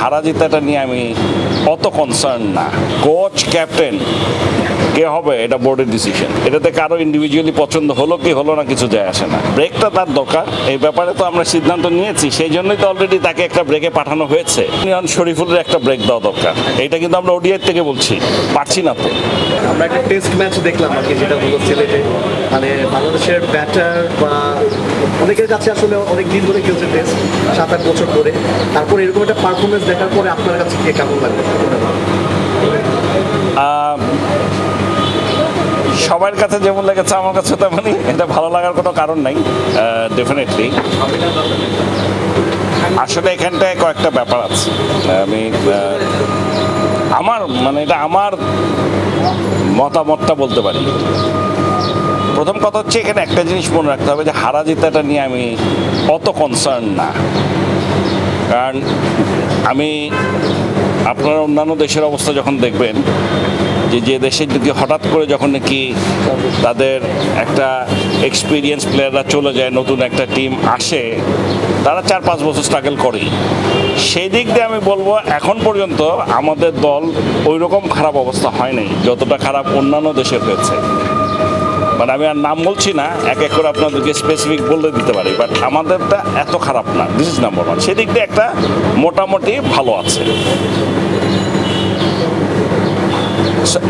হারা জিতাটা নিয়ে আমি অত কনসার্ন না। কোচ ক্যাপ্টেন কে হবে এটা বোর্ডের ডিসিশন, এটাতে কারো ইন্ডিভিজুয়ালি পছন্দ হলো কি হলো না কিছু যায় আসে না। ব্রেকটা তার দরকার, এই ব্যাপারে তো আমরা সিদ্ধান্ত নিয়েছি, সেই জন্যই তো অলরেডি তাকে একটা ব্রেকে পাঠানো হয়েছে। শরীফুলের একটা ব্রেক দেওয়া দরকার, এটা কিন্তু আমরা ওডিআই থেকে বলছি, পারছি না তো। আমরা একটা টেস্ট ম্যাচ দেখলাম আর কি, যেটা হলো সিলেটে, মানে বাংলাদেশের ব্যাটার বা অনেকের কাছে আসলে অনেক দিন ধরে খেলছে টেস্ট, 7-8 বছর ধরে, তারপর এরকম একটা পারফরমেন্স দেখার পরে আপনার কাছে কে কেমন লাগবে? সবার কাছে যেমন লেগেছে আমার কাছে তেমনই, এটা ভালো লাগার কোনো কারণ নাই। ডেফিনেটলি আসলে এখানটায় কয়েকটা ব্যাপার আছে। আমি এটা আমার মতামতটা বলতে পারি। প্রথম কথা হচ্ছে, এখানে একটা জিনিস মনে রাখতে হবে যে হারা জিতাটা নিয়ে আমি অত কনসার্ন না। কারণ আপনারা অন্যান্য দেশের অবস্থা যখন দেখবেন, যে দেশের দিকে হঠাৎ করে যখন নাকি তাদের একটা এক্সপিরিয়েন্স প্লেয়াররা চলে যায়, নতুন একটা টিম আসে, তারা 4-5 বছর স্ট্রাগল করে। সেই দিক দিয়ে আমি বলবো এখন পর্যন্ত আমাদের দল ওই রকম খারাপ অবস্থা হয় নাই যতটা খারাপ অন্যান্য দেশের হয়েছে। মানে আমি আর নাম বলছি না, এক এক করে আপনাদেরকে স্পেসিফিক বলে দিতে পারি, বাট আমাদেরটা এত খারাপ না। This is number 1। সেদিক দিয়ে একটা মোটামুটি ভালো আছে।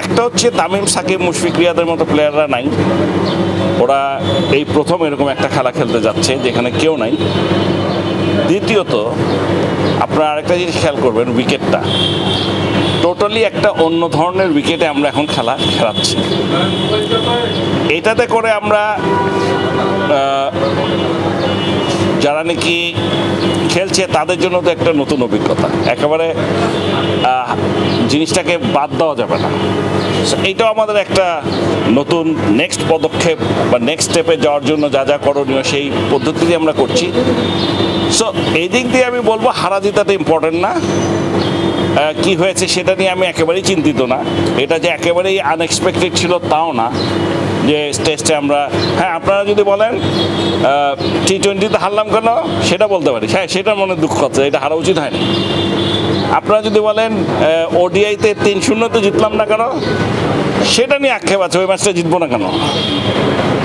একটা হচ্ছে তামিম, সাকিব, মুশফিক, রিয়াদের মতো প্লেয়াররা নাই, ওরা এই প্রথম এরকম একটা খেলা খেলতে যাচ্ছে যেখানে কেউ নাই। দ্বিতীয়ত আপনারা আরেকটা জিনিস খেয়াল করবেন, উইকেটটা টোটালি একটা অন্য ধরনের উইকেটে আমরা এখন খেলাচ্ছি। এটাতে করে আমরা যারা নাকি খেলছে তাদের জন্য তো একটা নতুন অভিজ্ঞতা, একেবারে জিনিসটাকে বাদ দেওয়া যাবে না। এইটাও আমাদের একটা নতুন নেক্সট পদক্ষেপ বা নেক্সট স্টেপে যাওয়ার জন্য যা যা করণীয় সেই পদ্ধতিতে আমরা করছি। সো এই দিক দিয়ে আমি বলবো হারা জিতাটা ইম্পর্টেন্ট না। কি হয়েছে সেটা নিয়ে আমি একেবারেই চিন্তিত না। এটা যে একেবারেই আনএক্সপেক্টেড ছিল তাও না, যে টেস্টে আমরা, হ্যাঁ আপনারা যদি বলেন T20-তে হারলাম কেন সেটা বলতে পারি, হ্যাঁ সেটার মনে দুঃখ হচ্ছে, এটা হারা উচিত হয়নি। আপনারা যদি বলেন ওডিআইতে 3-0-তে জিতলাম না কেন, সেটা নিয়ে আক্ষেপ আছে, ওই ম্যাচটা জিতবো না কেন।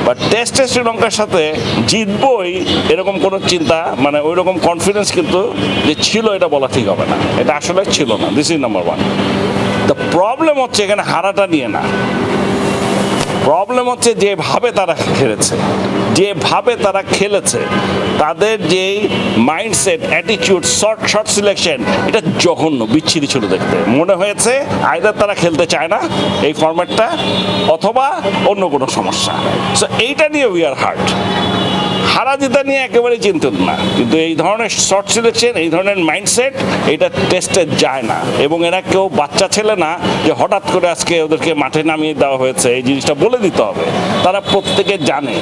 বাট টেস্টে শ্রীলঙ্কার সাথে জিতবই এরকম কোনো চিন্তা, মানে ওই রকম কনফিডেন্স কিন্তু যে ছিল এটা বলা ঠিক হবে না, এটা আসলে ছিল না। This is number 1। The problem হচ্ছে এখানে হারাটা নিয়ে না, প্রবলেম হচ্ছে যেভাবে তারা খেলেছে, তাদের যেই মাইন্ডসেট, অ্যাটিটিউড, শর্ট সিলেকশন, এটা জঘন্য, বিচ্ছিরি ছিল দেখতে। মনে হয়েছে আইদার তারা খেলতে চায় না এই ফরম্যাটটা, অথবা অন্য কোনো সমস্যা। সো এইটা নিয়ে উই আর হার্ট। হারা জিতা নিয়ে একেবারেই চিন্তিত না, কিন্তু এই ধরনের শর্ট সিলেকশন, এই ধরনের মাইন্ডসেট, এটা টেস্টে যায় না। এবং এরা কেউ বাচ্চা ছেলে না যে হঠাৎ করে আজকে ওদেরকে মাঠে নামিয়ে দেওয়া হয়েছে, এই জিনিসটা বলে দিতে হবে। তারা প্রত্যেকে জানে।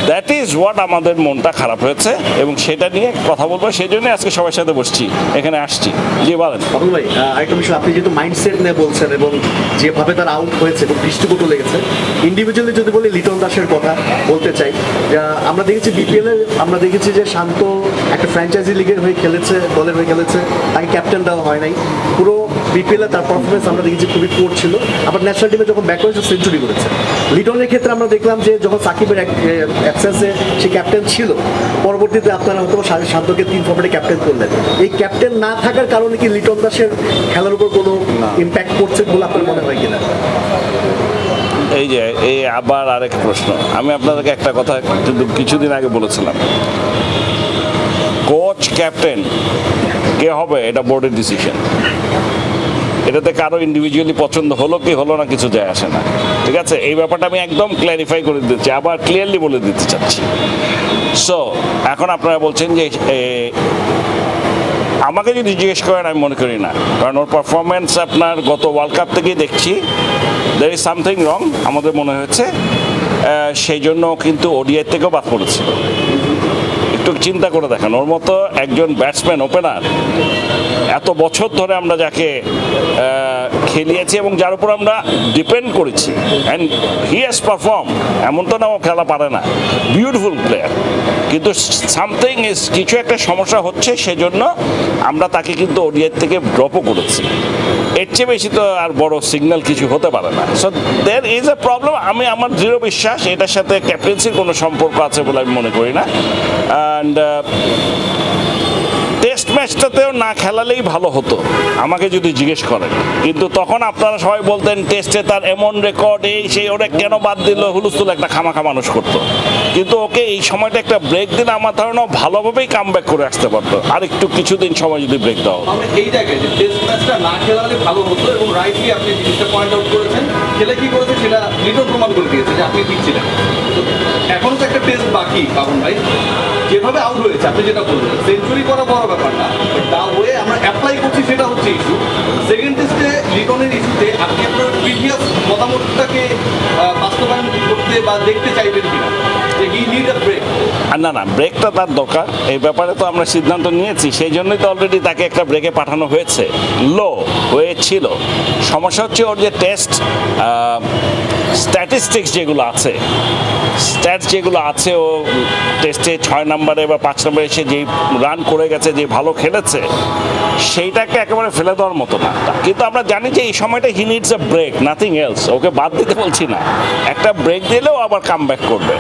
দ্যাট ইজ হোয়াট আমাদের মনটা খারাপ হয়েছে, এবং সেটা নিয়ে কথা বলবো, সেই জন্য আজকে সবার সাথে বসছি, এখানে আসছি। জি বলেন ভাই, আরেকটা বিষয়, আপনি যেহেতু মাইন্ডসেট নিয়ে বলছেন এবং যেভাবে তারা আউট হয়েছে এবং দৃষ্টিকটু লেগেছে, ইন্ডিভিজুয়ালি যদি বলি লিটন দাসের কথা বলতে চাই। আমরা দেখেছি বিপিএল-এ, আমরা দেখেছি যে শান্ত একটা ফ্র্যাঞ্চাইজি লিগের হয়ে খেলেছে, দলের হয়ে খেলেছে, তাকে ক্যাপ্টেন দেওয়া হয় নাই। পুরো বিপিএল-এ তার পারফরমেন্স আমরা দেখেছি খুবই পোর ছিল। আবার ন্যাশনাল টিমে যখন ব্যাক হয়েছে সেঞ্চুরি করেছে। লিটনের ক্ষেত্রে আমরা দেখলাম যে যখন সাকিবের অ্যাবসেন্সে সে ক্যাপ্টেন ছিল, পরবর্তীতে আপনারা হয়তো শান্তকে 3 ফরম্যাটে ক্যাপ্টেন করলেন। এই ক্যাপ্টেন না থাকার কারণে কি লিটন দাসের খেলার উপর কোনো ইম্প্যাক্ট পড়ছে বলে আপনার মনে হয় কিনা? এই আবার আরেক প্রশ্ন। আমি আপনাদেরকে একটা কথা কিন্তু কিছুদিন আগে বলেছিলাম, কোচ ক্যাপ্টেন কে হবে এটা বোর্ডের ডিসিশন, এটাতে কারো ইন্ডিভিজুয়ালি পছন্দ হলো কি হলো না কিছু যায় আসে না। ঠিক আছে, এই ব্যাপারটা আমি একদম ক্ল্যারিফাই করে দিচ্ছি, আবার ক্লিয়ারলি বলে দিতে চাচ্ছি। সো এখন আপনারা বলছেন যে আমাকে যদি জিজ্ঞেস করেন, আমি মনে করি না, কারণ ওর পারফরমেন্স আপনার গত ওয়ার্ল্ড কাপ থেকেই দেখছি দেয়ার ইজ সামথিং রং আমাদের মনে হয়েছে। সেই জন্য কিন্তু ওডিআই থেকেও বাদ পড়েছিল। একটু চিন্তা করে দেখেন, ওর মতো একজন ব্যাটসম্যান, ওপেনার, এত বছর ধরে আমরা যাকে খেলিয়েছি এবং যার উপর আমরা ডিপেন্ড করেছি, অ্যান্ড হি হ্যাজ পারফর্ম, এমন তো না ও খেলা পারে না, বিউটিফুল প্লেয়ার, কিন্তু সামথিং ইজ, কিছু একটা সমস্যা হচ্ছে, সেজন্য আমরা তাকে কিন্তু ওডিআই থেকে ড্রপও করেছি। এর চেয়ে বেশি তো আর বড় সিগন্যাল কিছু হতে পারে না। So there is a problem. আমি আমার দৃঢ় বিশ্বাস এটার সাথে ক্যাপ্টেন্সির কোনো সম্পর্ক আছে বলে আমি মনে করি না। অ্যান্ড টেস্ট ম্যাচটাতেও না খেলালেই ভালো হতো আমাকে যদি জিজ্ঞেস করেন, কিন্তু তখন আপনারা সবাই বলতেন টেস্টে তার এমন রেকর্ড, এই সেই, ওরা কেন বাদ দিল, হুলস্থুল একটা খামাখা মানুষ করতো। কিন্তু ওকে এই সময়টা একটা ব্রেক দিলে আমার ধারণা ভালোভাবেই কাম ব্যাক করে আসতে পারতো, আর একটু কিছুদিন সময় যদি ব্রেক দেওয়া হতো। আমরা এই জায়গায় যে টেস্ট ম্যাচটা না খেলালে ভালো হতো, এবং রাইটলি আপনি জিনিসটা পয়েন্ট আউট করেছেন, খেলে কি করেছে সেটা লিটন প্রমাণ করে দিয়েছে যে আপনি ঠিক ছিলেন। তো এখন তো একটা টেস্ট বাকি পাবন ভাই, যেভাবে আউট হয়েছে আপনি যেটা বললেন, সেঞ্চুরি করা বড় ব্যাপার না, তা হয়ে আমরা অ্যাপ্লাই করছি সেটা হচ্ছে ইস্যু। সেকেন্ড টেস্টে লিটনের ইস্যুতে আপনি আপনার প্রিভিয়াস মতামতটাকে বাস্তবায়ন করতে বা দেখতে চাইবেন কিনা, যে হি নিড আ ব্রেক? আর না, ব্রেকটা তার দরকার, এই ব্যাপারে তো আমরা সিদ্ধান্ত নিয়েছি, সেই জন্যই তো অলরেডি তাকে একটা ব্রেকে পাঠানো হয়েছে, লো হয়েছিল। সমস্যা হচ্ছে ওর যে টেস্ট স্ট্যাটিস্টিক্স যেগুলো আছে, স্ট্যাটস যেগুলো আছে, ও টেস্টে 6 নম্বরে বা 5 নম্বরে এসে যেই রান করে গেছে, যে ভালো খেলেছে, সেইটাকে একেবারে ফেলে দেওয়ার মতো না। কিন্তু আমরা জানি যে এই সময়টা he needs a break, nothing else. ওকে বাদ দিতে বলছি না, একটা ব্রেক দিলেও আবার কাম ব্যাক করবে।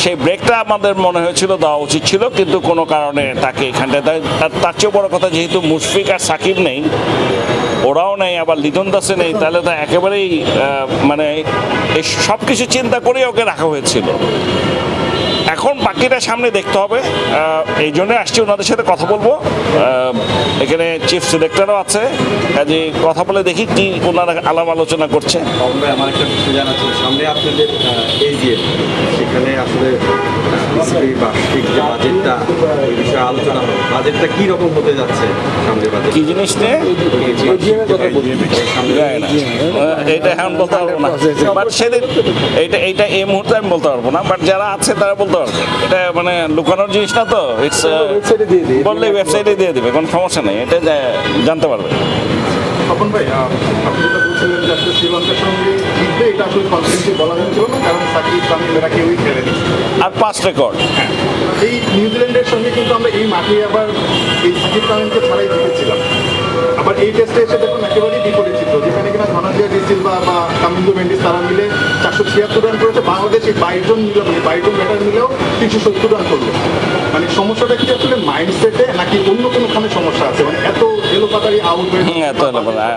সেই ব্রেকটা আমাদের মনে হয়েছিল দেওয়া উচিত ছিল, কিন্তু কোনো কারণে তাকে এখানটায় তার চেয়ে বড় কথা, যেহেতু মুশফিক আর সাকিব নেই, ওরাও নেই, আবার লিটন দাসে নেই, তাহলে তো একেবারেই মানে এই সব কিছু চিন্তা করে ওকে রাখা হয়েছিল। এখন বাকিটা সামনে দেখতে হবে, এই জন্য আসছি ওনাদের সাথে কথা বলবো। এখানে চিফ সিলেক্টরও আছে, কাজে কথা বলে দেখি কি ওনারা আলাপ আলোচনা করছে। ভাই, আমার একটা বিষয় জানা ছিল, সামনে আপনাদের এজিএম, সেখানে আসলে বিসিবির বার্ষিক যে বাজেটটা, এই বিষয়ে আলোচনা হবে, বাজেটটা কি রকম হতে যাচ্ছে সামনের বাজেট? কি জিনিস নিয়ে জানি না, এটা এখন বলতে পারবো না, বাট সেদিন এইটা এই মুহূর্তে আমি বলতে পারবো না, বাট যারা আছে তারা বলতে পারবে। এটা মানে লুকানোর জিনিস না তো, ইটস বললেই ওয়েবসাইটে দিয়ে দেবে, কোনো সমস্যা নেই, এটা জানতে পারবে। তপন ভাই, আপনি যেটা বলছিলেন যে আসলে শ্রীলঙ্কার সঙ্গে জিতবে, এটা আসলে কনফিডেন্টলি বলা যাচ্ছিল না, কারণ সাকিব তামিম এরা কেউই খেলেনি। আর 5 রেকর্ড এই নিউজিল্যান্ডের সঙ্গে কিন্তু আমরা এই মাঠে আবার এই সাকিব তামিমকে ছাড়াই জিতেছিলাম। আবার এই টেস্টে এসে দেখুন একেবারেই বিপরীত চিত্র, যেখানে কিনা ধনঞ্জয় ডি সিলভা বা কামিন্দু মেন্ডিস তারা মিলে 476 রান করেছে, বাংলাদেশ এই 22 জন মিলে, 22 জন ব্যাটার মিলেও 370 রান করলো। মানে সমস্যাটা কি আসলে মাইন্ডসেটে নাকি অন্য কোনোখানে সমস্যা আছে? মানে এত এলোপাতারি আউট হয়ে এত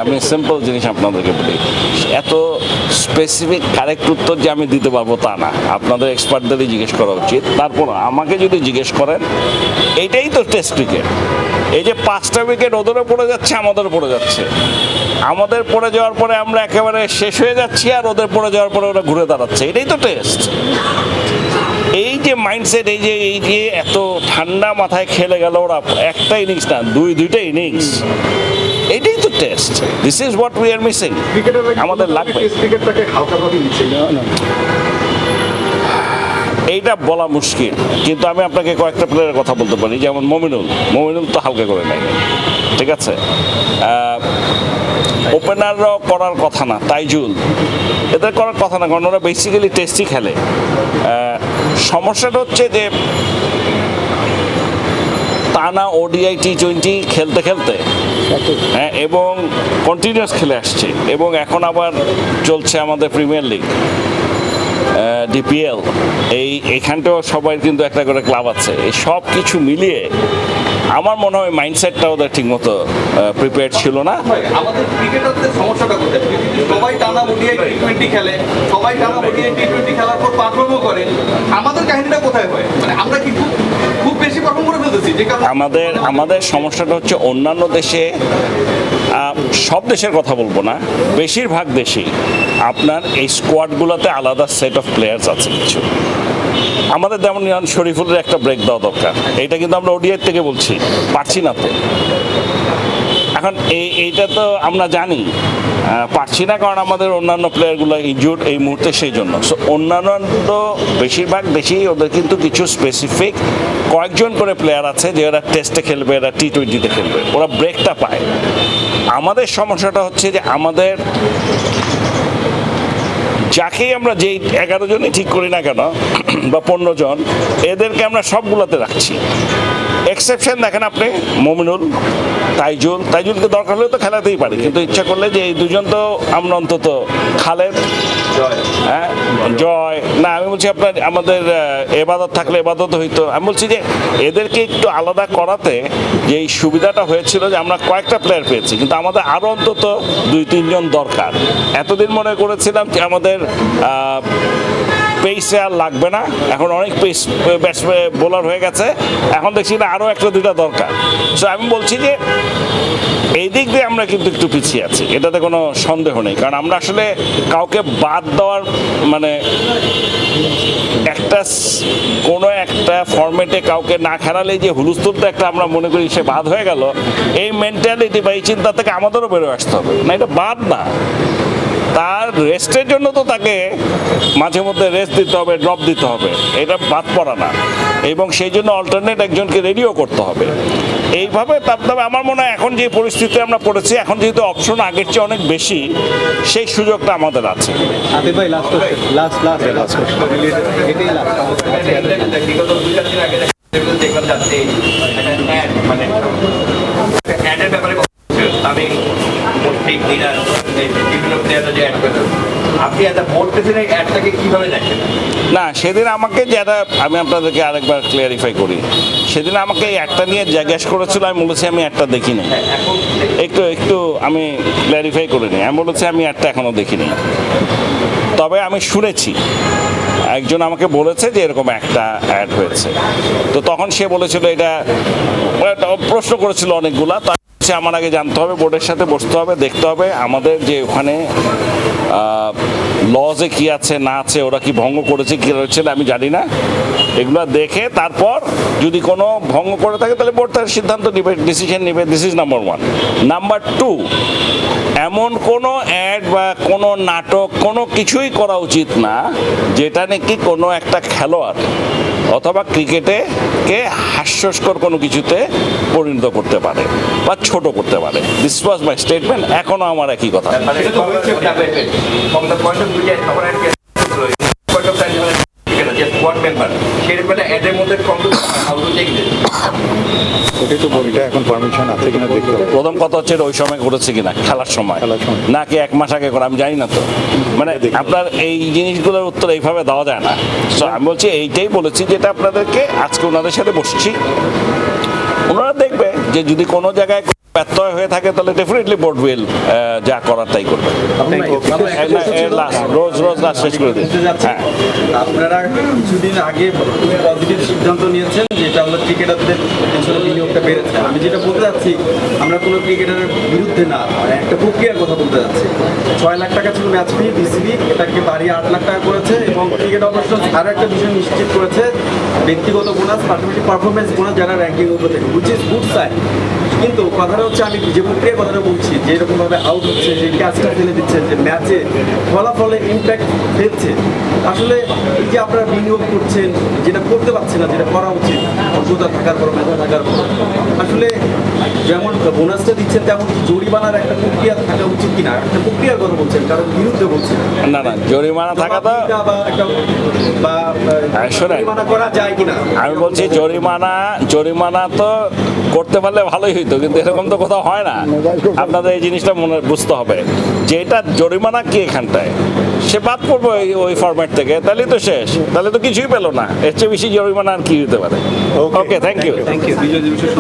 আমি সিম্পল জিনিস আপনাদেরকে বলি, এত স্পেসিফিক কারেক্ট উত্তর যে আমি দিতে পারবো তা না, আপনাদের এক্সপার্টদেরই জিজ্ঞেস করা উচিত। তারপর আমাকে যদি জিজ্ঞেস করেন, এইটাই তো টেস্ট ক্রিকেট, এই যে 5টা উইকেট ওদেরও পড়ে যাচ্ছে, আমাদেরও পড়ে যাচ্ছে, আমাদের পড়ে যাওয়ার পরে আমরা একেবারে শেষ হয়ে যাচ্ছি, আর ওদের পড়ে যাওয়ার পরে ওরা ঘুরে দাঁড়াচ্ছে, এটাই তো টেস্ট। এই যে মাইন্ডসেট, এই যে এত ঠান্ডা মাথায় খেলে গেল ওরা, একটা ইনিংস না, দুইটা ইনিংস, এটাই তো test. This is what we are missing. আমাদের লাগবে, ক্রিকেটটাকে হালকাভাবে নিচ্ছে না। এইটা বলা মুশকিল, কিন্তু আমি আপনাকে কয়েকটা প্লেয়ারের কথা বলতে পারি, যেমন মমিনুল তো হালকা করে নেয়, ঠিক আছে। ওপেনাররাও করার কথা না, তাইজুল, এদের করার কথা না, কারণ ওরা বেসিক্যালি টেস্টই খেলে। সমস্যাটা হচ্ছে যে টানা ওডিআই T20 খেলতে খেলতে, হ্যাঁ, এবং কন্টিনিউয়াস খেলে আসছে, এবং এখন আবার চলছে আমাদের প্রিমিয়ার লিগ, ডিপিএল, এইখানটাও সবাই কিন্তু একটা করে ক্লাব আছে। এই সব কিছু মিলিয়ে আমার মনে হয় মাইন্ডসেটটা ওদের ঠিকমতো প্রিপেয়ার ছিল না। আমাদের ক্রিকেটারদের সমস্যাটা কোথায়? সবাই টানা ওডিআই T20 খেলে, সবাই টানা ওডিআই T20 খেলার পর পারফর্মও করে, আমাদের কাহিনীটা কোথায় হয়? মানে আমরা কি খুব বেশি পারফর্ম করে ফেলতেছি, যে কারণে আমাদের সমস্যাটা হচ্ছে অন্যান্য দেশে, সব দেশের কথা বলবো না, বেশিরভাগ দেশেই আপনার এই স্কোয়াডগুলোতে আলাদা সেট অফ প্লেয়ার্স আছে কিছু। আমাদের যেমন শরীফুলের একটা ব্রেক দেওয়া দরকার, এইটা কিন্তু আমরা ওডিআই থেকে বলছি, পারছি না তো। এখন এইটা তো আমরা জানি পারছি না, কারণ আমাদের অন্যান্য প্লেয়ারগুলো ইনজুর্ড এই মুহূর্তে, সেই জন্য। সো অন্যান্য বেশিরভাগ দেশেই ওদের কিন্তু কিছু স্পেসিফিক কয়েকজন করে প্লেয়ার আছে যে ওরা টেস্টে খেলবে, এরা T20-তে খেলবে, ওরা ব্রেকটা পায়। আমাদের সমস্যাটা হচ্ছে যে আমাদের যাকেই আমরা যেই 11 জনই ঠিক করি না কেন বা 15 জন, এদেরকে আমরা সবগুলোতে রাখছি। এক্সেপশন দেখেন আপনি মমিনুল, তাইজুলকে দরকার হলে তো খেলাতেই পারি, কিন্তু ইচ্ছা করলে যে এই দুজন তো আমরা অন্তত, খালেদ, হ্যাঁ, জয়, না আমি বলছি আপনার আমাদের এবাদত থাকলে এবাদত হইতো। আমি বলছি যে এদেরকে একটু আলাদা করাতে যে এই সুবিধাটা হয়েছিল যে আমরা কয়েকটা প্লেয়ার পেয়েছি, কিন্তু আমাদের আরও অন্তত 2-3 জন দরকার। এতদিন মনে করেছিলাম যে আমাদের পেসে আর লাগবে না, এখন অনেক পেস বোলার হয়ে গেছে, এখন দেখছি না আরও 1-2টা দরকার। সো আমি বলছি যে এই দিক দিয়ে আমরা কিন্তু একটু পিছিয়ে আছি, এটাতে কোনো সন্দেহ নেই। কারণ আমরা আসলে কাউকে বাদ দেওয়ার মানে কোনো একটা ফরম্যাটে কাউকে না খেলালেই যে হুলস্থুলটা একটা আমরা মনে করি সে বাদ হয়ে গেল, এই মেন্টালিটি বা এই চিন্তা থেকে আমাদেরও বেরোয় আসতে হবে না, এটা বাদ না, তার রেস্টের জন্য তো তাকে মাঝে মধ্যে রেস্ট দিতে হবে, ড্রপ দিতে হবে, এটা বাদ পড়া না, এবং সেই জন্য অল্টারনেট একজনকে রেডিও করতে হবে এইভাবে। তবে আমার মনে হয় এখন যে পরিস্থিতিতে আমরা পড়েছি, এখন যেহেতু অপশন আগের চেয়ে অনেক বেশি, সেই সুযোগটা আমাদের আছে। আতিফ ভাই লাস্ট এটাই লাস্ট। বিগত 2-4 দিন আগে দেখলাম যাচ্ছে অ্যাড, মানে অ্যাডের ব্যাপারে আমি ঠিক দিনার বিভিন্ন প্লেয়াররা যে অ্যাড করে, আপনি একটা বোর্ড প্রেসিডেন্ট অ্যাডটাকে কীভাবে দেখেন? না, সেদিন আমাকে যেটা আমি আপনাদেরকে আরেকবার ক্লিয়ারিফাই করি, সেদিন আমাকে এই একটা নিয়ে জিজ্ঞেস করেছিল, আমি বলেছি আমি একটা দেখিনি। এখন একটু আমি ক্লিয়ারিফাই করে নিই, আমি বলেছি আমি একটা এখনও দেখিনি, তবে আমি শুনেছি একজন আমাকে বলেছে যে এরকম একটা অ্যাড হয়েছে। তো তখন সে বলেছিল এটা প্রশ্ন করেছিল অনেকগুলা, তো আমার আগে জানতে হবে, বোর্ডের সাথে বসতে হবে, দেখতে হবে আমাদের যে ওখানে লজে কি আছে না আছে, ওরা কি ভঙ্গ করেছে কি রয়েছে আমি জানি না, এগুলো দেখে তারপর যদি কোনো ভঙ্গ করে থাকে তাহলে বোর্ড তার সিদ্ধান্ত নেবে, ডিসিশন নেবে। This is number 1। নাম্বার 2, এমন কোনো অ্যাড বা কোনো নাটক কোনো কিছুই করা উচিত না যেটা নাকি কোনো একটা খেলোয়াড় অথবা ক্রিকেটে কে হাস্যস্কর কোনো কিছুতে পরিণত করতে পারে বা ছোট করতে পারে। দিস ওয়াজ মাই স্টেটমেন্ট, এখনো আমার একই কথা। মানে এটা তো হয়েছে from the point of view যে আমার একটা point of time যে স্কোয়াড মেম্বার সেই ব্যাপারে অ্যাডের মধ্যে হাউ টু টেক দিস। ওটাই তো বলিটা, এখন পারমিশন আছে কিনা দেখতে হবে। প্রথম কথা হচ্ছে ওই সময় করেছে কিনা, খেলার সময় নাকি 1 মাস আগে করে, আমি জানি না তো। মানে আপনার এই জিনিসগুলোর উত্তর এইভাবে দেওয়া যায় না। সো আমি বলছি এইটাই বলেছি যেটা আপনাদেরকে আজকে ওনাদের সাথে বসছি, ওনারা দেখবে যে যদি কোনো জায়গায় ব্যত্যয় হয়ে থাকে তাহলে ডেফিনেটলি বোর্ড উইল যা করার তাই করবে। রোজ লাস্ট শেষ করে দিন। হ্যাঁ, আপনারা কিছুদিন আগে পজিটিভ সিদ্ধান্ত নিয়েছেন, যেটা হলো ক্রিকেটারদের পেছনে বিনিয়োগটা বেড়েছে। আমি যেটা বলতে যাচ্ছি, আমরা কোনো ক্রিকেটারের বিরুদ্ধে না, মানে একটা প্রক্রিয়ার কথা বলতে যাচ্ছি। 6 লাখ টাকা ছিল ম্যাচ ফি, বিসিবি এটাকে বাড়িয়ে 8 লাখ টাকা করেছে, এবং ক্রিকেট অপারেশন আরও একটা বিষয় নিশ্চিত করেছে, ব্যক্তিগত বোনাস পাশাপাশি পারফরমেন্স বোনাস যারা র্যাঙ্কিং উপরে থাকে, হুইচ ইজ গুড সাইড। কিন্তু কথাটা হচ্ছে, আমি যে প্রক্রিয়ার কথাটা বলছি, যে এরকমভাবে আউট হচ্ছে, যে ক্যাচটা ফেলে দিচ্ছে, যে ম্যাচে ফলাফলে ইম্প্যাক্ট ফেলছে, আসলে এই যে আপনারা বিনিয়োগ করছেন, যেটা করতে পারছেন না, যেটা করা উচিত অযোধ্যা থাকার পর, মেধা থাকার পর, আসলে যেমন বোনাসটা দিচ্ছেন তেমন জরিমানার একটা প্রক্রিয়া থাকা উচিত কিনা? একটা প্রক্রিয়ার কথা বলছেন, কারণ বিরুদ্ধে বলছেন না জরিমানা থাকা তো জরিমানা করা যায় কিনা। আমি বলছি জরিমানা তো করতে পারলে ভালোই হইতো, কিন্তু এরকম তো কোথাও হয় না। আপনাদের এই জিনিসটা মনে বুঝতে হবে যে এটা জরিমানা কি, এখানটায় সে বাদ পড়বো ওই ফরম্যাট থেকে, তাহলে তো শেষ, তাহলে তো কিছুই পেলো না। এর চেয়ে বেশি জরিমানা আর কি হতে পারে? ওকে, থ্যাংক ইউ। বিজয় দিবসের